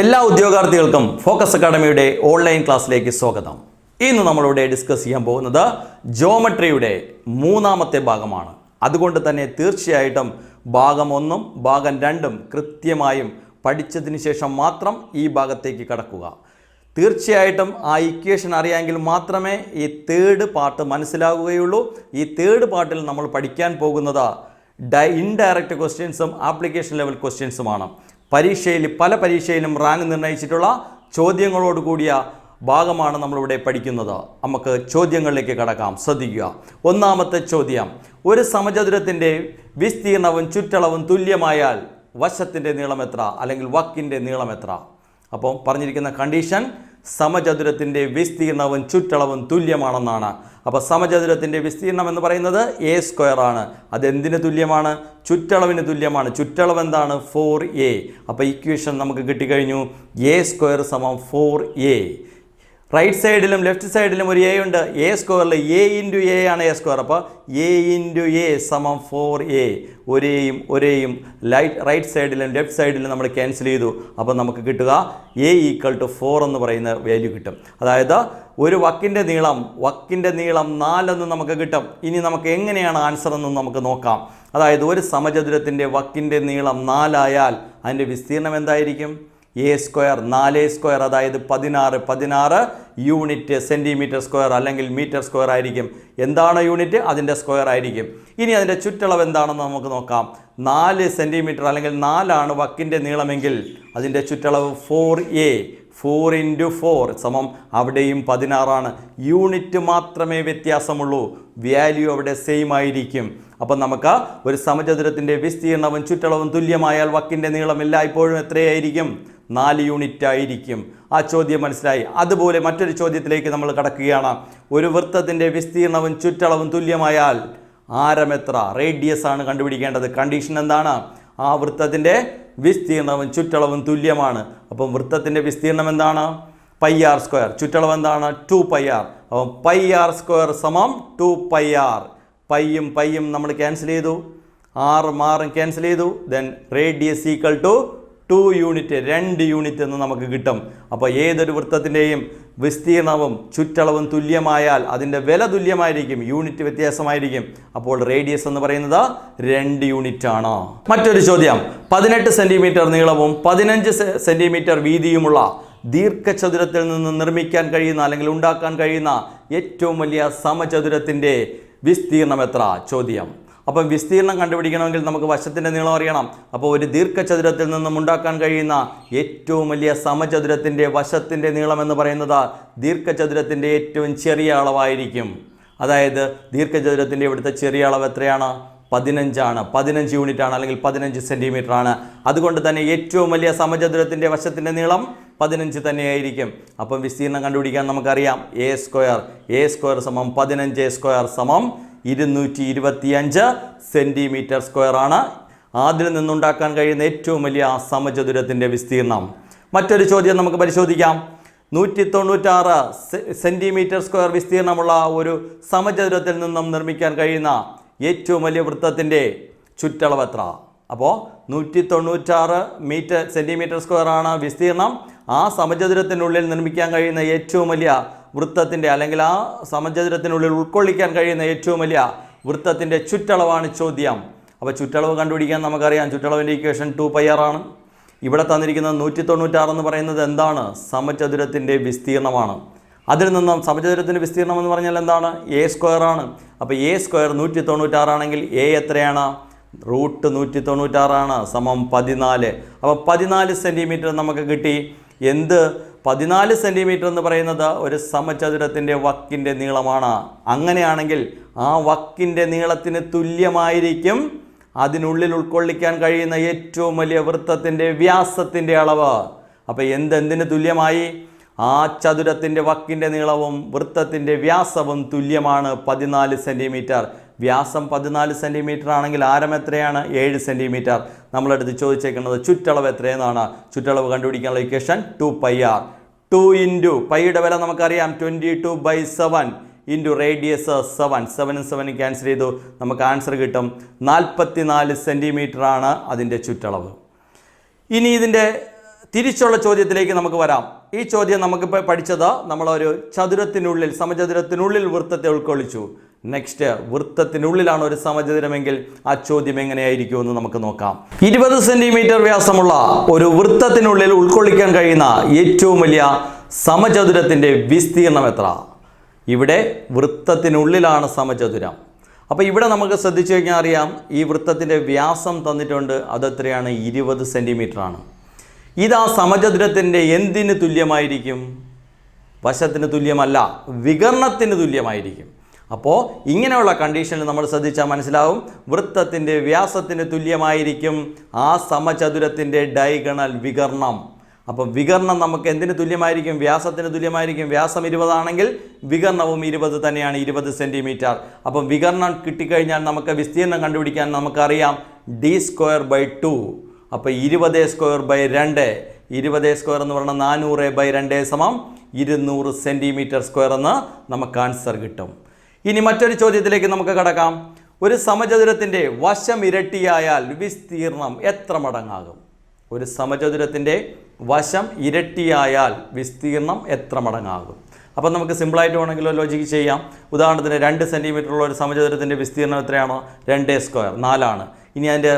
എല്ലാ ഉദ്യോഗാർത്ഥികൾക്കും focus അക്കാഡമിയുടെ online ക്ലാസ്സിലേക്ക് സ്വാഗതം. ഇന്ന് നമ്മളിവിടെ ഡിസ്കസ് ചെയ്യാൻ പോകുന്നത് ജിയോമെട്രിയുടെ മൂന്നാമത്തെ ഭാഗമാണ്. അതുകൊണ്ട് തന്നെ തീർച്ചയായിട്ടും ഭാഗം 1ഉം ഭാഗം 2ഉം കൃത്യമായും പഠിച്ചതിന് ശേഷം മാത്രം ഈ ഭാഗത്തേക്ക് കടക്കുക. തീർച്ചയായിട്ടും ആ ഇക്വേഷൻ അറിയാമെങ്കിൽ മാത്രമേ ഈ തേർഡ് പാർട്ട് മനസ്സിലാവുകയുള്ളൂ. ഈ തേർഡ് പാർട്ടിൽ നമ്മൾ പഠിക്കാൻ പോകുന്നത് ഇൻഡയറക്റ്റ് ക്വസ്റ്റ്യൻസും ആപ്ലിക്കേഷൻ ലെവൽ ക്വസ്റ്റ്യൻസുമാണ്. പല പരീക്ഷയിലും റാങ്ക് നിർണ്ണയിച്ചിട്ടുള്ള ചോദ്യങ്ങളോട് കൂടിയ ഭാഗമാണ് നമ്മളിവിടെ പഠിക്കുന്നത്. നമുക്ക് ചോദ്യങ്ങളിലേക്ക് കടക്കാം. ശ്രദ്ധിക്കുക. ഒന്നാമത്തെ ചോദ്യം, ഒരു സമചതുരത്തിൻ്റെ വിസ്തീർണവും ചുറ്റളവും തുല്യമായാൽ വശത്തിൻ്റെ നീളം എത്ര, അല്ലെങ്കിൽ വക്കിൻ്റെ നീളം എത്ര? അപ്പോൾ പറഞ്ഞിരിക്കുന്ന കണ്ടീഷൻ സമചതുരത്തിൻ്റെ വിസ്തീർണവും ചുറ്റളവും തുല്യമാണെന്നാണ്. അപ്പോൾ സമചതുരത്തിൻ്റെ വിസ്തീർണം എന്ന് പറയുന്നത് a² ആണ്. അതെന്തിന് തുല്യമാണ്? ചുറ്റളവിന് തുല്യമാണ്. ചുറ്റളവ് എന്താണ്? 4a. അപ്പോൾ ഇക്വേഷൻ നമുക്ക് കിട്ടിക്കഴിഞ്ഞു. a² = 4a. റൈറ്റ് സൈഡിലും ലെഫ്റ്റ് സൈഡിലും ഒരു a ഉണ്ട്. a² a ഇൻറ്റു a ആണ് a². അപ്പോൾ a ഇൻറ്റു a = 4a. ഒരേയും റൈറ്റ് സൈഡിലും ലെഫ്റ്റ് സൈഡിലും നമ്മൾ ക്യാൻസൽ ചെയ്തു. അപ്പോൾ നമുക്ക് കിട്ടുക a = 4 എന്ന് പറയുന്ന വാല്യൂ കിട്ടും. അതായത് ഒരു വക്കിൻ്റെ നീളം 4 എന്ന് നമുക്ക് കിട്ടും. ഇനി നമുക്ക് എങ്ങനെയാണ് ആൻസർ എന്ന് നമുക്ക് നോക്കാം. അതായത് ഒരു സമചതുരത്തിൻ്റെ വക്കിൻ്റെ നീളം 4 ആയാൽ അതിൻ്റെ വിസ്തീർണം എന്തായിരിക്കും? a², 4a², അതായത് 16 യൂണിറ്റ് സെൻറ്റിമീറ്റർ സ്ക്വയർ അല്ലെങ്കിൽ മീറ്റർ സ്ക്വയർ ആയിരിക്കും. എന്താണ് യൂണിറ്റ്? അതിൻ്റെ സ്ക്വയർ ആയിരിക്കും. ഇനി അതിൻ്റെ ചുറ്റളവ് എന്താണെന്ന് നമുക്ക് നോക്കാം. 4 സെൻറ്റിമീറ്റർ അല്ലെങ്കിൽ 4 ആണ് വക്കിൻ്റെ നീളമെങ്കിൽ അതിൻ്റെ ചുറ്റളവ് 4a. 4 × 4 അവിടെയും 16 ആണ്. യൂണിറ്റ് മാത്രമേ വ്യത്യാസമുള്ളൂ. വാല്യൂ അവിടെ സെയിം ആയിരിക്കും. അപ്പം നമുക്ക് ഒരു സമചതുരത്തിൻ്റെ വിസ്തീർണവും ചുറ്റളവും തുല്യമായാൽ വക്കിൻ്റെ നീളം എല്ലായ്പ്പോഴും എത്രയായിരിക്കും? 4 യൂണിറ്റ് ആയിരിക്കും. ആ ചോദ്യം മനസ്സിലായി. അതുപോലെ മറ്റൊരു ചോദ്യത്തിലേക്ക് നമ്മൾ കടക്കുകയാണ്. ഒരു വൃത്തത്തിൻ്റെ വിസ്തീർണവും ചുറ്റളവും തുല്യമായാൽ ആരം എത്ര? റേഡിയസ് ആണ് കണ്ടുപിടിക്കേണ്ടത്. കണ്ടീഷൻ എന്താണ്? ആ വൃത്തത്തിൻ്റെ വിസ്തീർണവും ചുറ്റളവും തുല്യമാണ്. അപ്പം വൃത്തത്തിൻ്റെ വിസ്തീർണം എന്താണ്? πr². ചുറ്റളവ് എന്താണ്? 2πr. അപ്പം πr² = 2πr. പൈയും നമ്മൾ ക്യാൻസൽ ചെയ്തു. 6 ക്യാൻസൽ ചെയ്തു. ദെൻ റേഡിയസ് = 2 യൂണിറ്റ്, 2 യൂണിറ്റ് എന്ന് നമുക്ക് കിട്ടും. അപ്പോൾ ഏതൊരു വൃത്തത്തിൻ്റെയും വിസ്തീർണവും ചുറ്റളവും തുല്യമായാൽ അതിൻ്റെ വില തുല്യമായിരിക്കും, യൂണിറ്റ് വ്യത്യാസമായിരിക്കും. അപ്പോൾ റേഡിയസ് എന്ന് പറയുന്നത് 2 യൂണിറ്റ് ആണ്. മറ്റൊരു ചോദ്യം, 18 സെൻറ്റിമീറ്റർ നീളവും 15 സെൻറ്റിമീറ്റർ വീതിയുമുള്ള ദീർഘചതുരത്തിൽ നിന്ന് നിർമ്മിക്കാൻ കഴിയുന്ന അല്ലെങ്കിൽ ഉണ്ടാക്കാൻ കഴിയുന്ന ഏറ്റവും വലിയ സമചതുരത്തിൻ്റെ വിസ്തീർണം എത്ര? ചോദ്യം. അപ്പം വിസ്തീർണം കണ്ടുപിടിക്കണമെങ്കിൽ നമുക്ക് വശത്തിൻ്റെ നീളം അറിയണം. അപ്പോൾ ഒരു ദീർഘചതുരത്തിൽ നിന്നും ഉണ്ടാക്കാൻ കഴിയുന്ന ഏറ്റവും വലിയ സമചതുരത്തിൻ്റെ വശത്തിൻ്റെ നീളം എന്ന് പറയുന്നത് ദീർഘചതുരത്തിൻ്റെ ഏറ്റവും ചെറിയ അളവായിരിക്കും. അതായത് ദീർഘചതുരത്തിൻ്റെ ഇവിടുത്തെ ചെറിയ അളവ് എത്രയാണ്? 15 ആണ്. 15 യൂണിറ്റ് ആണ്, അല്ലെങ്കിൽ 15 സെൻറ്റിമീറ്റർ ആണ്. അതുകൊണ്ട് തന്നെ ഏറ്റവും വലിയ സമചതുരത്തിൻ്റെ വശത്തിൻ്റെ നീളം 15 തന്നെയായിരിക്കും. അപ്പം വിസ്തീർണം കണ്ടുപിടിക്കാൻ നമുക്കറിയാം a². a² = 15a² = 225 centimetre square ആണ് അതിൽ നിന്നുണ്ടാക്കാൻ കഴിയുന്ന ഏറ്റവും വലിയ സമചതുരത്തിൻ്റെ വിസ്തീർണം. മറ്റൊരു ചോദ്യം നമുക്ക് പരിശോധിക്കാം. 196 സെൻറ്റിമീറ്റർ സ്ക്വയർ വിസ്തീർണമുള്ള ഒരു സമചതുരത്തിൽ നിന്നും നിർമ്മിക്കാൻ കഴിയുന്ന ഏറ്റവും വലിയ വൃത്തത്തിൻ്റെ ചുറ്റളവ് എത്ര? അപ്പോൾ 196 സെൻറ്റിമീറ്റർ സ്ക്വയർ ആണ് വിസ്തീർണം. ആ സമചതുരത്തിനുള്ളിൽ നിർമ്മിക്കാൻ കഴിയുന്ന ഏറ്റവും വലിയ വൃത്തത്തിൻ്റെ, അല്ലെങ്കിൽ ആ സമചതുരത്തിനുള്ളിൽ ഉൾക്കൊള്ളിക്കാൻ കഴിയുന്ന ഏറ്റവും വലിയ വൃത്തത്തിൻ്റെ ചുറ്റളവാണ് ചോദ്യം. അപ്പോൾ ചുറ്റളവ് കണ്ടുപിടിക്കാൻ നമുക്കറിയാം. ചുറ്റളവിൻ്റെ ഇക്വേഷൻ 2πr ആണ്. ഇവിടെ തന്നിരിക്കുന്നത് 196 എന്ന് പറയുന്നത് എന്താണ്? സമചതുരത്തിൻ്റെ വിസ്തീർണമാണ്. അതിൽ നിന്നും സമചതുരത്തിൻ്റെ വിസ്തീർണം എന്ന് പറഞ്ഞാൽ എന്താണ്? a² ആണ്. അപ്പോൾ a² 196 ആണെങ്കിൽ a എത്രയാണ്? √196 ആണ്, 14. അപ്പോൾ 14 സെൻറ്റിമീറ്റർ നമുക്ക് കിട്ടി. എന്ത്? 14 സെൻറ്റിമീറ്റർ എന്ന് പറയുന്നത് ഒരു സമചതുരത്തിൻ്റെ വക്കിൻ്റെ നീളമാണ്. അങ്ങനെയാണെങ്കിൽ ആ വക്കിൻ്റെ നീളത്തിന് തുല്യമായിരിക്കും അതിനുള്ളിൽ ഉൾക്കൊള്ളിക്കാൻ കഴിയുന്ന ഏറ്റവും വലിയ വൃത്തത്തിൻ്റെ വ്യാസത്തിൻ്റെ അളവ്. അപ്പോൾ എന്തിന് തുല്യമായി? ആ ചതുരത്തിൻ്റെ വക്കിൻ്റെ നീളവും വൃത്തത്തിൻ്റെ വ്യാസവും തുല്യമാണ് 14 സെൻറ്റിമീറ്റർ. വ്യാസം 14 സെൻറ്റിമീറ്റർ ആണെങ്കിൽ ആരം എത്രയാണ്? 7 സെൻറ്റിമീറ്റർ. നമ്മളെടുത്ത് ചോദിച്ചേക്കുന്നത് ചുറ്റളവ് എത്രയെന്നാണ്. ചുറ്റളവ് കണ്ടുപിടിക്കാനുള്ള ഇക്വേഷൻ 2πr. 2 × പൈയുടെ വില നമുക്കറിയാം, 22/7 × റേഡിയസ് 7. 7 7 ക്യാൻസൽ ചെയ്തു. നമുക്ക് ആൻസർ കിട്ടും 44 സെൻറ്റിമീറ്റർ ആണ് അതിൻ്റെ ചുറ്റളവ്. ഇനി ഇതിൻ്റെ തിരിച്ചുള്ള ചോദ്യത്തിലേക്ക് നമുക്ക് വരാം. ഈ ചോദ്യം നമുക്കിപ്പോൾ പഠിച്ചത് നമ്മളൊരു ചതുരത്തിനുള്ളിൽ, സമചതുരത്തിനുള്ളിൽ വൃത്തത്തെ ഉൾക്കൊള്ളിച്ചു. നെക്സ്റ്റ്, വൃത്തത്തിനുള്ളിലാണ് ഒരു സമചതുരമെങ്കിൽ ആ ചോദ്യം എങ്ങനെയായിരിക്കുമെന്ന് നമുക്ക് നോക്കാം. 20 സെന്റിമീറ്റർ വ്യാസമുള്ള ഒരു വൃത്തത്തിനുള്ളിൽ ഉൾക്കൊള്ളിക്കാൻ കഴിയുന്ന ഏറ്റവും വലിയ സമചതുരത്തിൻ്റെ വിസ്തീർണം എത്ര? ഇവിടെ വൃത്തത്തിനുള്ളിലാണ് സമചതുരം. അപ്പോൾ ഇവിടെ നമുക്ക് ശ്രദ്ധിച്ചു കഴിഞ്ഞാൽ അറിയാം, ഈ വൃത്തത്തിൻ്റെ വ്യാസം തന്നിട്ടുണ്ട്. അതെത്രയാണ്? 20 സെൻറ്റിമീറ്റർ ആണ്. ഇത് ആ സമചതുരത്തിൻ്റെ എന്തിന് തുല്യമായിരിക്കും? വശത്തിന് തുല്യമല്ല, വികർണത്തിന് തുല്യമായിരിക്കും. അപ്പോൾ ഇങ്ങനെയുള്ള കണ്ടീഷനിൽ നമ്മൾ ശ്രദ്ധിച്ചാൽ മനസ്സിലാവും, വൃത്തത്തിൻ്റെ വ്യാസത്തിന് തുല്യമായിരിക്കും ആ സമചതുരത്തിൻ്റെ ഡയഗണൽ വികർണം. അപ്പം വികർണം നമുക്ക് എന്തിന് തുല്യമായിരിക്കും? വ്യാസത്തിന് തുല്യമായിരിക്കും. വ്യാസം 20 ആണെങ്കിൽ വികർണവും 20 തന്നെയാണ്, 20 സെൻറ്റിമീറ്റർ. അപ്പം വികർണം കിട്ടിക്കഴിഞ്ഞാൽ നമുക്ക് വിസ്തീർണം കണ്ടുപിടിക്കാൻ നമുക്കറിയാം d²/2. അപ്പോൾ 20²/2, 20² എന്ന് പറഞ്ഞാൽ 400/2 200 സെൻറ്റിമീറ്റർ സ്ക്വയർ എന്ന് നമുക്ക് ആൻസർ കിട്ടും. ഇനി മറ്റൊരു ചോദ്യത്തിലേക്ക് നമുക്ക് കടക്കാം. ഒരു സമചതുരത്തിൻ്റെ വശം ഇരട്ടിയായാൽ വിസ്തീർണം എത്ര മടങ്ങാകും? ഒരു സമചതുരത്തിൻ്റെ വശം ഇരട്ടിയായാൽ വിസ്തീർണം എത്ര മടങ്ങാകും? അപ്പം നമുക്ക് സിമ്പിളായിട്ട് വേണമെങ്കിലോ ലോജിക്ക് ചെയ്യാം. ഉദാഹരണത്തിന് 2 സെൻറ്റിമീറ്റർ ഉള്ള ഒരു സമചതുരത്തിൻ്റെ വിസ്തീർണം എത്രയാണോ? 2² 4 ഇനി അതിൻ്റെ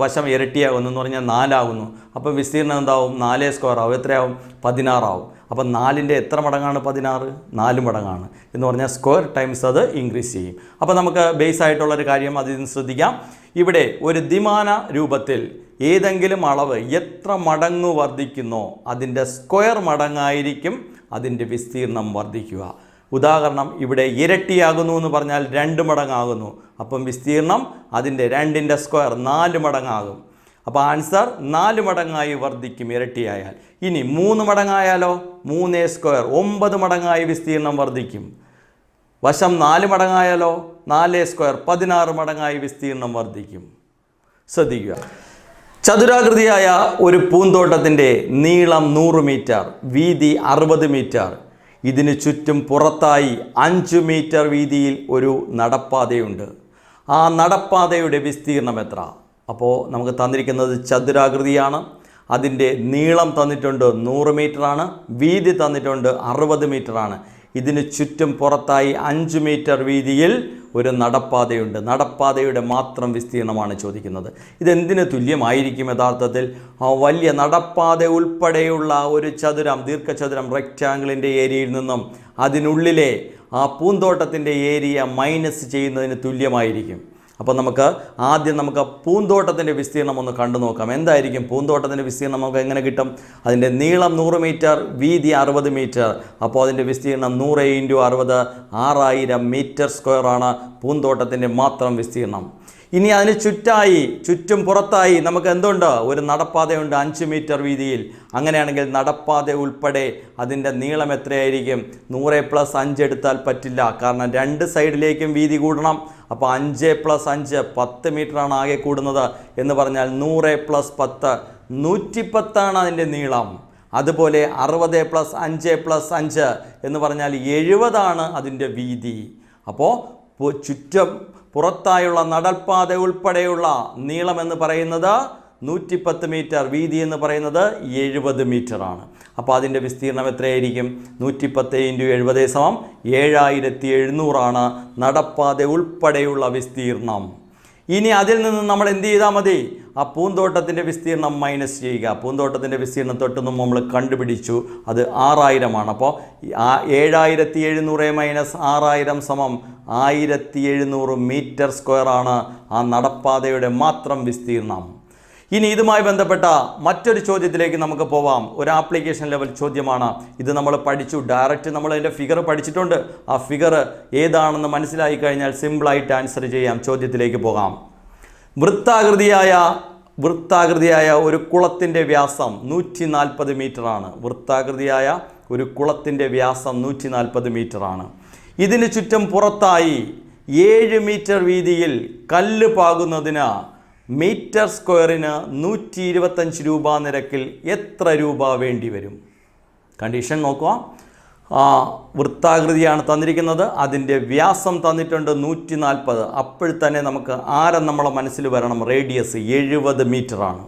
വശം ഇരട്ടിയാകുന്നു എന്ന് പറഞ്ഞാൽ 4 ആകുന്നു. അപ്പം വിസ്തീർണം എന്താവും? 4² ആവും. എത്രയാവും? 16 ആവും. അപ്പം 4ൻ്റെ എത്ര മടങ്ങാണ് 16? 4 മടങ്ങാണ് എന്ന് പറഞ്ഞാൽ സ്ക്വയർ ടൈംസ് അത് ഇൻക്രീസ് ചെയ്യും. അപ്പോൾ നമുക്ക് ബേസ് ആയിട്ടുള്ളൊരു കാര്യം അതിൽ നിന്ന് ശ്രദ്ധിക്കാം. ഇവിടെ ഒരു ദ്വിമാന രൂപത്തിൽ ഏതെങ്കിലും അളവ് എത്ര മടങ്ങ് വർദ്ധിക്കുന്നോ അതിൻ്റെ സ്ക്വയർ മടങ്ങായിരിക്കും അതിൻ്റെ വിസ്തീർണം വർദ്ധിക്കുക. ഉദാഹരണം, ഇവിടെ ഇരട്ടിയാകുന്നു എന്ന് പറഞ്ഞാൽ 2 മടങ്ങാകുന്നു. അപ്പം വിസ്തീർണം അതിൻ്റെ 2ൻ്റെ സ്ക്വയർ 4 മടങ്ങാകും. അപ്പോൾ ആൻസർ 4 മടങ്ങായി വർദ്ധിക്കും ഇരട്ടിയായാൽ. ഇനി 3 മടങ്ങായാലോ? 3² 9 മടങ്ങായി വിസ്തീർണം വർദ്ധിക്കും. വശം 4 മടങ്ങായാലോ? 4² 16 മടങ്ങായി വിസ്തീർണം വർദ്ധിക്കും. ശ്രദ്ധിക്കുക, ചതുരാകൃതിയായ ഒരു പൂന്തോട്ടത്തിൻ്റെ നീളം 100 മീറ്റർ, വീതി 60 മീറ്റർ. ഇതിന് ചുറ്റും പുറത്തായി 5 മീറ്റർ വീതിയിൽ ഒരു നടപ്പാതയുണ്ട്. ആ നടപ്പാതയുടെ വിസ്തീർണം എത്ര? അപ്പോൾ നമുക്ക് തന്നിരിക്കുന്നത് ചതുരാകൃതിയാണ്. അതിൻ്റെ നീളം തന്നിട്ടുണ്ട് 100 മീറ്ററാണ്, വീതി തന്നിട്ടുണ്ട് 60 മീറ്ററാണ്. ഇതിന് ചുറ്റും പുറത്തായി 5 മീറ്റർ വീതിയിൽ ഒരു നടപ്പാതയുണ്ട്. നടപ്പാതയുടെ മാത്രം വിസ്തീർണമാണ് ചോദിക്കുന്നത്. ഇതെന്തിന് തുല്യമായിരിക്കും യഥാർത്ഥത്തിൽ? ആ വലിയ നടപ്പാത ഉൾപ്പെടെയുള്ള ഒരു ചതുരം, ദീർഘചതുരം, റെക്റ്റാങ്കിളിൻ്റെ ഏരിയയിൽ നിന്നും അതിനുള്ളിലെ ആ പൂന്തോട്ടത്തിൻ്റെ ഏരിയ മൈനസ് ചെയ്യുന്നതിന് തുല്യമായിരിക്കും. അപ്പോൾ നമുക്ക് ആദ്യം പൂന്തോട്ടത്തിൻ്റെ വിസ്തീർണം ഒന്ന് കണ്ടു നോക്കാം. എന്തായിരിക്കും പൂന്തോട്ടത്തിൻ്റെ വിസ്തീർണം? നമുക്ക് എങ്ങനെ കിട്ടും? അതിൻ്റെ നീളം 100 മീറ്റർ, വീതി 60 മീറ്റർ. അപ്പോൾ അതിൻ്റെ വിസ്തീർണം 100 × 60 6000 മീറ്റർ സ്ക്വയറാണ് പൂന്തോട്ടത്തിൻ്റെ മാത്രം വിസ്തീർണം. ഇനി അതിന് ചുറ്റും പുറത്തായി നമുക്ക് എന്തുണ്ട്? ഒരു നടപ്പാതയുണ്ട് 5 മീറ്റർ വീതിയിൽ. അങ്ങനെയാണെങ്കിൽ നടപ്പാത ഉൾപ്പെടെ അതിൻ്റെ നീളം എത്രയായിരിക്കും? 100 + 5 എടുത്താൽ പറ്റില്ല, കാരണം 2 സൈഡിലേക്കും വീതി കൂടണം. അപ്പോൾ 5 + 5 10 മീറ്ററാണ് ആകെ കൂടുന്നത്. എന്ന് പറഞ്ഞാൽ 100 + 10 110 അതിൻ്റെ നീളം. അതുപോലെ 60 + 5 + 5 എന്ന് പറഞ്ഞാൽ 70 അതിൻ്റെ വീതി. അപ്പോൾ ചുറ്റും പുറത്തായുള്ള നടൽപ്പാത ഉൾപ്പെടെയുള്ള നീളം എന്ന് പറയുന്നത് 110 മീറ്റർ, വീതി എന്ന് പറയുന്നത് 70 മീറ്ററാണ്. അപ്പോൾ അതിൻ്റെ വിസ്തീർണം എത്രയായിരിക്കും? 110 × 70 7700 നടപ്പാത ഉൾപ്പെടെയുള്ള വിസ്തീർണം. ഇനി അതിൽ നിന്ന് നമ്മൾ എന്ത് ചെയ്താൽ മതി? ആ പൂന്തോട്ടത്തിൻ്റെ വിസ്തീർണം മൈനസ് ചെയ്യുക. പൂന്തോട്ടത്തിൻ്റെ വിസ്തീർണം തൊട്ടൊന്നും നമ്മൾ കണ്ടുപിടിച്ചു, അത് 6000 അപ്പോൾ 7700 - 6000 1700 മീറ്റർ സ്ക്വയറാണ് ആ നടപ്പാതയുടെ മാത്രം വിസ്തീർണം. ഇനി ഇതുമായി ബന്ധപ്പെട്ട മറ്റൊരു ചോദ്യത്തിലേക്ക് നമുക്ക് പോവാം. ഒരു ആപ്ലിക്കേഷൻ ലെവൽ ചോദ്യമാണ് ഇത്. നമ്മൾ പഠിച്ചു, ഡയറക്റ്റ് നമ്മൾ അതിൻ്റെ ഫിഗർ പഠിച്ചിട്ടുണ്ട്. ആ ഫിഗർ ഏതാണെന്ന് മനസ്സിലായി കഴിഞ്ഞാൽ സിമ്പിളായിട്ട് ആൻസർ ചെയ്യാം. ചോദ്യത്തിലേക്ക് പോകാം. വൃത്താകൃതിയായ ഒരു കുളത്തിൻ്റെ വ്യാസം 140 മീറ്ററാണ്. വൃത്താകൃതിയായ ഒരു കുളത്തിൻ്റെ വ്യാസം 140 മീറ്ററാണ്. ഇതിന് ചുറ്റും പുറത്തായി 7 മീറ്റർ വീതിയിൽ കല്ല് പാകുന്നതിന് മീറ്റർ സ്ക്വയറിന് 125 രൂപ നിരക്കിൽ എത്ര രൂപ വേണ്ടി വരും? കണ്ടീഷൻ നോക്കുക. വൃത്താകൃതിയാണ് തന്നിരിക്കുന്നത്, അതിൻ്റെ വ്യാസം തന്നിട്ടുണ്ട് 140. അപ്പോഴത്തന്നെ നമുക്ക് ആരം നമ്മളെ മനസ്സിൽ വരണം. റേഡിയസ് 70 മീറ്ററാണ്.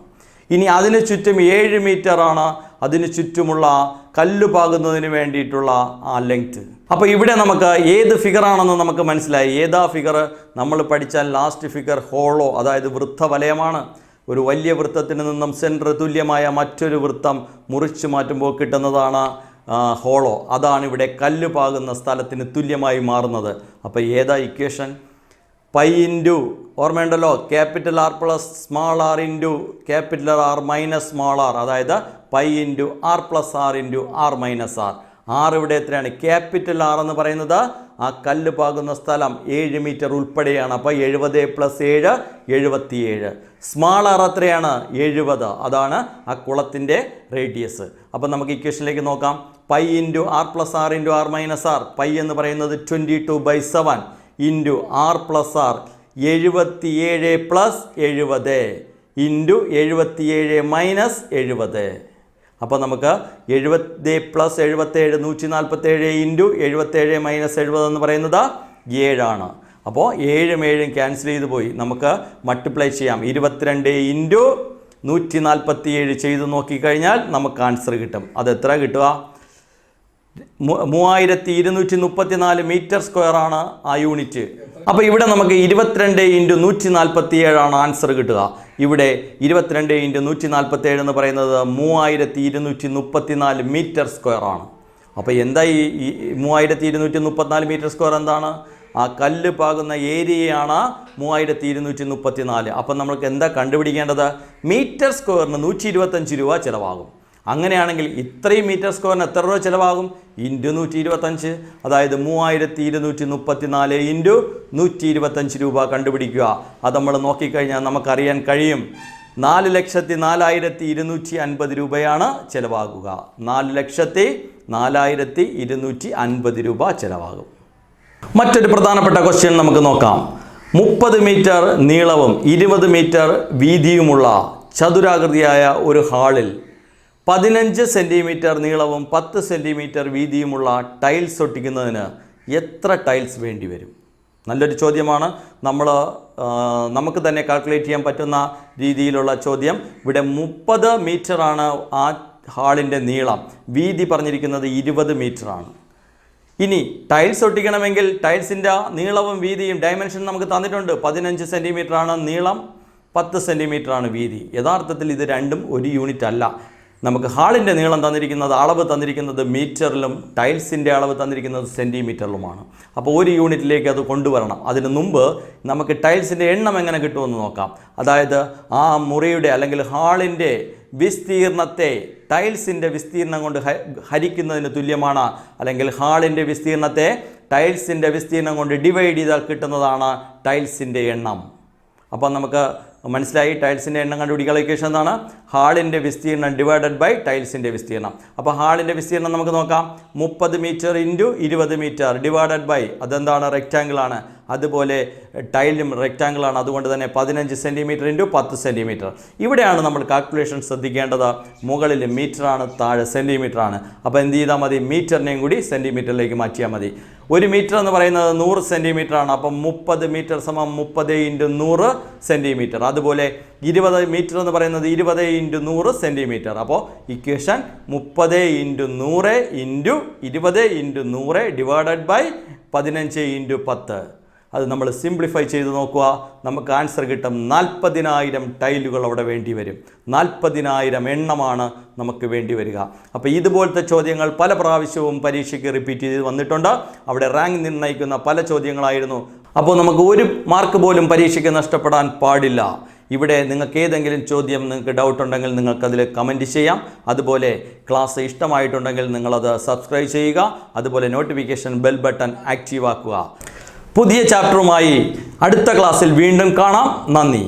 ഇനി അതിന് ചുറ്റും 7 മീറ്ററാണ് അതിന് ചുറ്റുമുള്ള കല്ല് പാകുന്നതിന് വേണ്ടിയിട്ടുള്ള ആ ലെങ്ത്. അപ്പോൾ ഇവിടെ നമുക്ക് ഏത് ഫിഗറാണെന്ന് നമുക്ക് മനസ്സിലായി. ഏതാ ഫിഗർ? നമ്മൾ പഠിച്ചാൽ ലാസ്റ്റ് ഫിഗർ ഹോളോ, അതായത് വൃത്തവലയമാണ്. ഒരു വലിയ വൃത്തത്തിൽ നിന്നും സെൻറ്റർ തുല്യമായ മറ്റൊരു വൃത്തം മുറിച്ചു മാറ്റുമ്പോൾ കിട്ടുന്നതാണ് ഹോളോ. അതാണ് ഇവിടെ കല്ല് പാകുന്ന സ്ഥലത്തിന് തുല്യമായി മാറുന്നത്. അപ്പോൾ ഏതാ ഇക്വേഷൻ? പൈ ഇൻറ്റു, ഓർമ്മയുണ്ടല്ലോ, capital R plus small R into capital R minus small R, അതായത് pi into R plus R into R minus R. R ഇവിടെ എത്രയാണ്? ക്യാപിറ്റൽ ആർ എന്ന് പറയുന്നത് ആ കല്ല് പാകുന്ന സ്ഥലം 7 മീറ്റർ ഉൾപ്പെടെയാണ്. അപ്പോൾ 70 + 7 77. സ്മാൾ ആർ എത്രയാണ്? 70. അതാണ് ആ കുളത്തിൻ്റെ റേഡിയസ്. അപ്പോൾ നമുക്ക് ഇക്വേഷനിലേക്ക് നോക്കാം. Pi into R plus R into R minus r. Pi എന്ന് പറയുന്നത് 22/7 into R plus r 77 + 70 into 77 minus 70. അപ്പോൾ നമുക്ക് 70 + 77 147 ഇൻറ്റു 77 മൈനസ് 70 എന്ന് പറയുന്നത് 7 ആണ്. അപ്പോൾ 7ഉം 7ഉം ക്യാൻസൽ ചെയ്ത് പോയി. നമുക്ക് മൾട്ടിപ്ലൈ ചെയ്യാം. 22 ഇൻറ്റു 147 ചെയ്ത് നോക്കിക്കഴിഞ്ഞാൽ നമുക്ക് ആൻസർ കിട്ടും. അത് എത്ര കിട്ടുക? 3234 മീറ്റർ സ്ക്വയർ ആണ് ആ യൂണിറ്റ്. അപ്പോൾ ഇവിടെ നമുക്ക് 22 ഇൻറ്റു 147 ആണ് ആൻസർ കിട്ടുക. ഇവിടെ 22 ഇൻറ്റു 147 എന്ന് പറയുന്നത് 3234 മീറ്റർ സ്ക്വയർ ആണ്. അപ്പോൾ എന്താ ഈ 3234 മീറ്റർ സ്ക്വയർ എന്താണ്? ആ കല്ല് പാകുന്ന ഏരിയയാണ് 3234. അപ്പം നമുക്ക് എന്താ കണ്ടുപിടിക്കേണ്ടത്? മീറ്റർ സ്ക്വയറിന് 125 രൂപ ചിലവാകും. അങ്ങനെയാണെങ്കിൽ ഇത്രയും മീറ്റർ സ്ക്വയറിന് എത്ര രൂപ ചിലവാകും? ഇൻറ്റു 125, അതായത് 3234 ഇൻറ്റു 125 രൂപ കണ്ടുപിടിക്കുക. അത് നമ്മൾ നോക്കിക്കഴിഞ്ഞാൽ നമുക്കറിയാൻ കഴിയും 4,04,250 രൂപയാണ് ചിലവാകുക. 4,04,250 രൂപ ചിലവാകും. മറ്റൊരു പ്രധാനപ്പെട്ട ക്വസ്റ്റ്യൻ നമുക്ക് നോക്കാം. 30 മീറ്റർ നീളവും 20 മീറ്റർ വീതിയുമുള്ള ചതുരാകൃതിയായ ഒരു ഹാളിൽ 15 സെൻറ്റിമീറ്റർ നീളവും 10 സെൻറ്റിമീറ്റർ വീതിയുമുള്ള ടൈൽസ് ഒട്ടിക്കുന്നതിന് എത്ര ടൈൽസ് വേണ്ടി വരും? നല്ലൊരു ചോദ്യമാണ്. നമുക്ക് തന്നെ കാൽക്കുലേറ്റ് ചെയ്യാൻ പറ്റുന്ന രീതിയിലുള്ള ചോദ്യം. ഇവിടെ 30 മീറ്ററാണ് ആ ഹാളിൻ്റെ നീളം, വീതി പറഞ്ഞിരിക്കുന്നത് 20 മീറ്ററാണ്. ഇനി ടൈൽസ് ഒട്ടിക്കണമെങ്കിൽ ടൈൽസിൻ്റെ നീളവും വീതിയും ഡയമെൻഷൻ നമുക്ക് തന്നിട്ടുണ്ട്. 15 സെൻറ്റിമീറ്ററാണ് നീളം, 10 സെൻറ്റിമീറ്ററാണ് വീതി. യഥാർത്ഥത്തിൽ ഇത് രണ്ടും ഒരു യൂണിറ്റ് അല്ല. നമുക്ക് ഹാളിൻ്റെ നീളം തന്നിരിക്കുന്നത്, അളവ് തന്നിരിക്കുന്നത് മീറ്ററിലും ടൈൽസിൻ്റെ അളവ് തന്നിരിക്കുന്നത് സെൻറ്റിമീറ്ററിലുമാണ്. അപ്പോൾ ഒരു യൂണിറ്റിലേക്ക് അത് കൊണ്ടുവരണം. അതിന് മുമ്പ് നമുക്ക് ടൈൽസിൻ്റെ എണ്ണം എങ്ങനെ കിട്ടുമെന്ന് നോക്കാം. അതായത് ആ മുറിയുടെ അല്ലെങ്കിൽ ഹാളിൻ്റെ വിസ്തീർണത്തെ ടൈൽസിൻ്റെ വിസ്തീർണം കൊണ്ട് ഹരിക്കുന്നതിന് തുല്യമാണ്. അല്ലെങ്കിൽ ഹാളിൻ്റെ വിസ്തീർണത്തെ ടൈൽസിൻ്റെ വിസ്തീർണം കൊണ്ട് ഡിവൈഡ് ചെയ്താൽ കിട്ടുന്നതാണ് ടൈൽസിൻ്റെ എണ്ണം. അപ്പോൾ നമുക്ക് മനസ്സിലായി ടൈൽസിൻ്റെ എണ്ണം കണ്ടുപിടിക്കാനുള്ള ഇക്വേഷൻ എന്താണ്? ഹാളിൻ്റെ വിസ്തീർണം ഡിവൈഡഡ് ബൈ ടൈൽസിൻ്റെ വിസ്തീർണം. അപ്പോൾ ഹാളിൻ്റെ വിസ്തീർണം നമുക്ക് നോക്കാം. 30 metre into 20 metre divided by, അതെന്താണ്? റെക്റ്റാങ്കിൾ ആണ്. അതുപോലെ ടൈലും റെക്റ്റാങ്കിൾ ആണ്. അതുകൊണ്ട് തന്നെ 15 സെൻറ്റിമീറ്റർ ഇൻറ്റു 10 സെൻറ്റിമീറ്റർ. ഇവിടെയാണ് നമ്മൾ കാൽക്കുലേഷൻ ശ്രദ്ധിക്കേണ്ടത്. മുകളിൽ മീറ്ററാണ്, താഴെ സെൻറ്റിമീറ്റർ ആണ്. അപ്പോൾ എന്ത് ചെയ്താൽ മതി? മീറ്ററിനെയും കൂടി സെൻറ്റിമീറ്ററിലേക്ക് മാറ്റിയാൽ മതി. ഒരു മീറ്റർ എന്ന് പറയുന്നത് 100 സെൻറ്റിമീറ്റർ ആണ്. അപ്പം 30 മീറ്റർ സമം 30 ഇൻറ്റു 100 സെൻറ്റിമീറ്റർ. അതുപോലെ 20 മീറ്റർ എന്ന് പറയുന്നത് 20 ഇൻറ്റു 100 സെൻറ്റിമീറ്റർ. അപ്പോൾ equation 30 into 100 into 20 into 100 divided by 15 into 10. അത് നമ്മൾ സിംപ്ലിഫൈ ചെയ്ത് നോക്കുക. നമുക്ക് ആൻസർ കിട്ടും 40,000 ടൈലുകൾ അവിടെ വേണ്ടി വരും. 40,000 എണ്ണമാണ് നമുക്ക് വേണ്ടി വരിക. അപ്പോൾ ഇതുപോലത്തെ ചോദ്യങ്ങൾ പല പ്രാവശ്യവും പരീക്ഷയ്ക്ക് റിപ്പീറ്റ് ചെയ്ത് വന്നിട്ടുണ്ട്. അവിടെ റാങ്ക് നിർണ്ണയിക്കുന്ന പല ചോദ്യങ്ങളായിരുന്നു. അപ്പോൾ നമുക്ക് ഒരു മാർക്ക് പോലും പരീക്ഷയ്ക്ക് നഷ്ടപ്പെടാൻ പാടില്ല. ഇവിടെ നിങ്ങൾക്ക് ഏതെങ്കിലും ചോദ്യം നിങ്ങൾക്ക് ഡൗട്ട് ഉണ്ടെങ്കിൽ നിങ്ങൾക്കതിൽ കമൻറ്റ് ചെയ്യാം. അതുപോലെ ക്ലാസ് ഇഷ്ടമായിട്ടുണ്ടെങ്കിൽ നിങ്ങളത് സബ്സ്ക്രൈബ് ചെയ്യുക. അതുപോലെ നോട്ടിഫിക്കേഷൻ ബെൽ ബട്ടൺ ആക്റ്റീവ് ആക്കുക. പുതിയ ചാപ്റ്ററുമായി അടുത്ത ക്ലാസ്സിൽ വീണ്ടും കാണാം. നന്ദി.